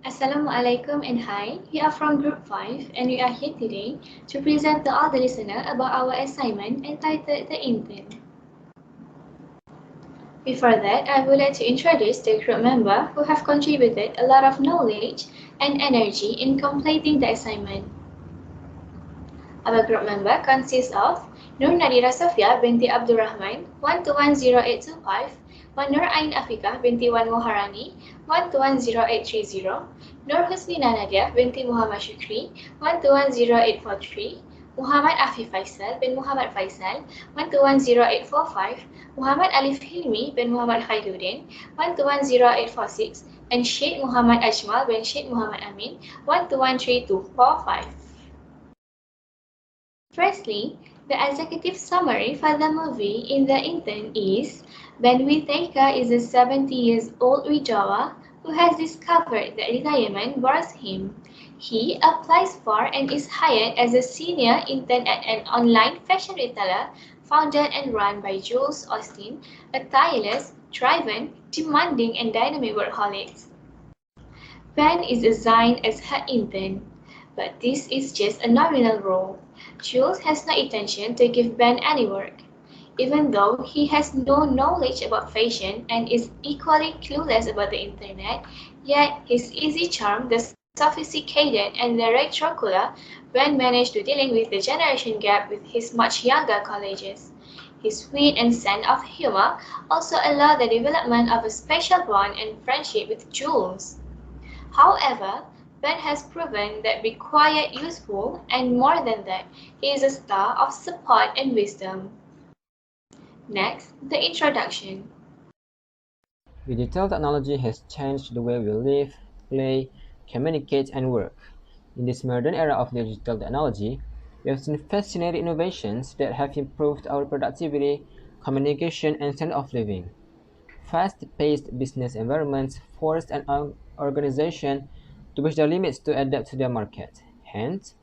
Assalamualaikum and hi, we are from Group 5 and we are here today to present to all the listener about our assignment entitled The Intern. Before that, I would like to introduce the group member who have contributed a lot of knowledge and energy in completing the assignment. Our group member consists of Nur Nadira Sofia binti Abdurrahman 1210825, Nur Ain Afika binti Wan Moharani 1210830, Nur Husnina Nadia binti Muhammad Shukri 1210843, Muhammad Afif Faisal bin Muhammad Faisal 1210845, Muhammad Alif Hilmi bin Muhammad Khairuddin 1210846, and Sheikh Muhammad Ajmal bin Sheikh Muhammad Amin 1213245. Firstly, the executive summary for the movie in The Intern is Ben Whittaker is a 70-year-old widower who has discovered that retirement bores him. He applies for and is hired as a senior intern at an online fashion retailer founded and run by Jules Austin, a tireless, driven, demanding, and dynamic workaholic. Ben is assigned as her intern, but this is just a nominal role. Jules has no intention to give Ben any work. Even though he has no knowledge about fashion and is equally clueless about the internet, yet his easy charm, the sophisticated and the retro-cooler, Ben managed to dealing with the generation gap with his much younger colleagues. His wit and sense of humor also allow the development of a special bond and friendship with Jules. However, Ben has proven that be quiet useful, and more than that, he is a star of support and wisdom. Next, the introduction. Digital technology has changed the way we live, play, communicate, and work. In this modern era of digital technology, we have seen fascinating innovations that have improved our productivity, communication, and standard of living. Fast-paced business environments force an organization to push their limits to adapt to their market. Hence,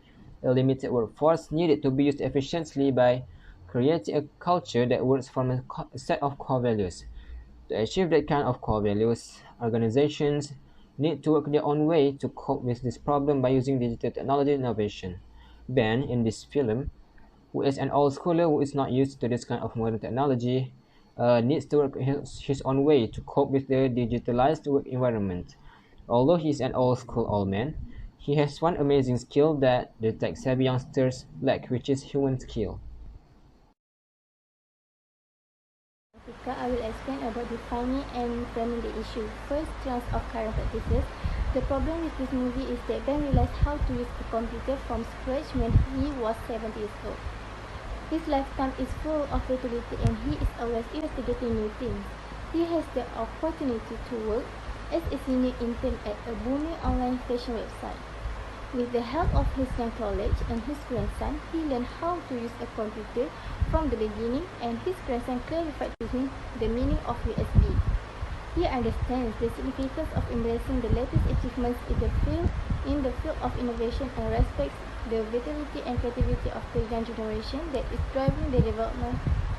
a limited workforce needed to be used efficiently by creating a culture that works from a set of core values. To achieve that kind of core values, organizations need to work their own way to cope with this problem by using digital technology innovation. Ben, in this film, who is an old schooler who is not used to this kind of modern technology, needs to work his own way to cope with the digitalized work environment. Although he is an old school old man, he has one amazing skill that the tech-savvy youngsters lack, which is human skill. I will explain about defining and framing the issue. First, terms of current practices. The problem with this movie is that Ben realized how to use a computer from scratch when he was 70 years old. His lifetime is full of creativity and he is always investigating new things. He has the opportunity to work as a senior intern at a booming online fashion website. With the help of his young colleague and his grandson, he learned how to use a computer from the beginning, and his grandson clarified to him the meaning of USB. He understands the significance of embracing the latest achievements in the field of innovation and respects the vitality and creativity of the young generation that is driving the development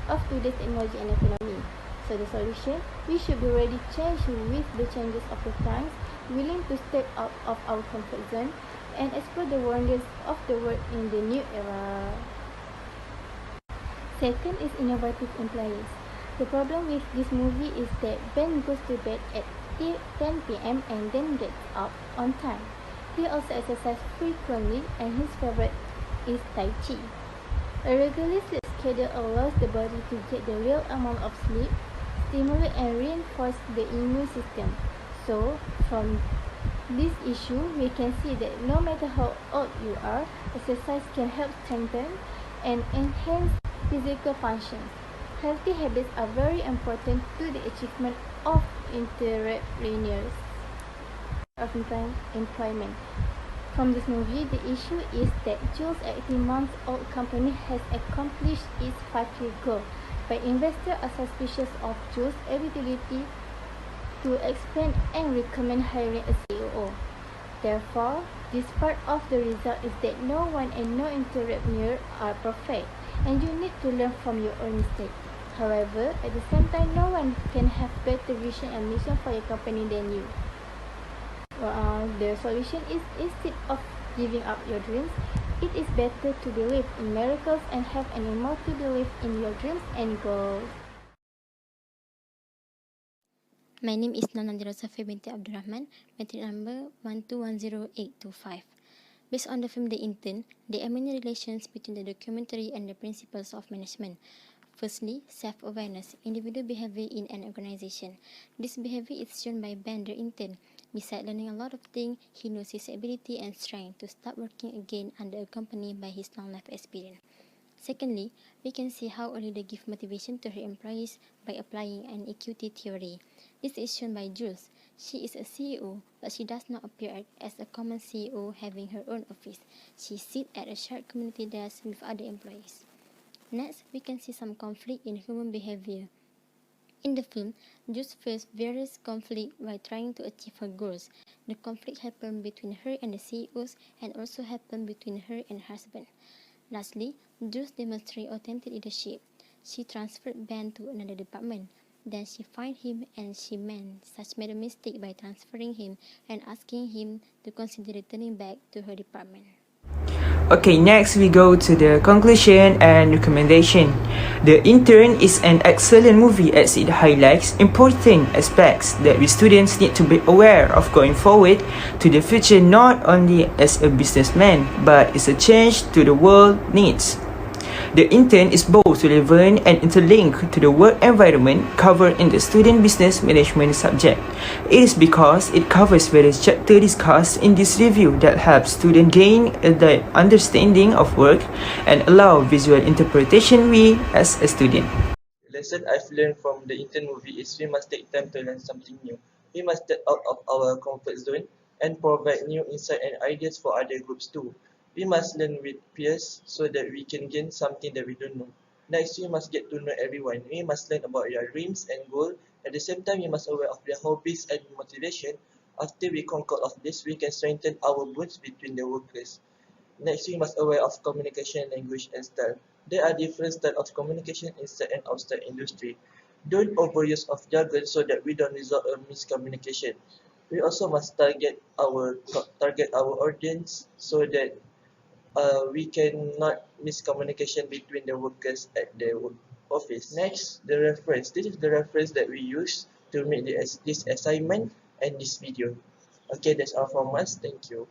of today's technology and economy. So the solution, we should be ready to change with the changes of the times, willing to step out of our comfort zone, and explore the wonders of the world in the new era. Second is innovative employees. The problem with this movie is that Ben goes to bed at 10 p.m. and then gets up on time. He also exercises frequently and his favorite is Tai Chi. A regular sleep schedule allows the body to get the real amount of sleep, stimulate and reinforce the immune system. So, from this issue, we can see that no matter how old you are, exercise can help strengthen and enhance physical functions. Healthy habits are very important to the achievement of entrepreneurs of employment. From this movie, the issue is that Jules' 18-month-old company has accomplished its 5-year goal, but investors are suspicious of Jules' ability to expand and recommend hiring a CEO. Therefore, this part of the result is that no one and no entrepreneur are perfect, and you need to learn from your own mistakes. However, at the same time, no one can have better vision and mission for your company than you. The solution is, instead of giving up your dreams, it is better to believe in miracles and have an immortal belief in your dreams and goals. My name is Nana Dirasafi binti Abdurrahman, matric number 1210825. Based on the film The Intern, there are many relations between the documentary and the principles of management. Firstly, self-awareness, individual behavior in an organization. This behavior is shown by Ben the intern. Besides learning a lot of things, he knows his ability and strength to start working again under a company by his long life experience. Secondly, we can see how a leader gives motivation to her employees by applying an equity theory. This is shown by Jules. She is a CEO, but she does not appear as a common CEO having her own office. She sits at a shared community desk with other employees. Next, we can see some conflict in human behavior. In the film, Jules faced various conflicts while trying to achieve her goals. The conflict happened between her and the CEOs and also happened between her and her husband. Lastly, Jules demonstrated authentic leadership. She transferred Ben to another department. Then she fired him and she made a mistake by transferring him and asking him to consider returning back to her department. Okay, next we go to the conclusion and recommendation. The Intern is an excellent movie as it highlights important aspects that we students need to be aware of going forward to the future, not only as a businessman, but as a change to the world needs. The Intern is both relevant and interlinked to the work environment covered in the student business management subject. It is because it covers various chapters discussed in this review that helps students gain the understanding of work and allow visual interpretation we as a student. The lesson I've learned from the Intern movie is we must take time to learn something new. We must step out of our comfort zone and provide new insight and ideas for other groups too. We must learn with peers so that we can gain something that we don't know. Next, we must get to know everyone. We must learn about their dreams and goals. At the same time, we must aware of their hobbies and motivation. After we conquer of this, we can strengthen our bonds between the workers. Next, we must aware of communication, language, and style. There are different styles of communication inside and outside industry. Don't overuse of jargon so that we don't result in miscommunication. We also must target our audience so that we cannot miscommunication between the workers at the work office. Next, the reference. This is the reference that we use to make this assignment and this video. Okay, that's all from us. Thank you.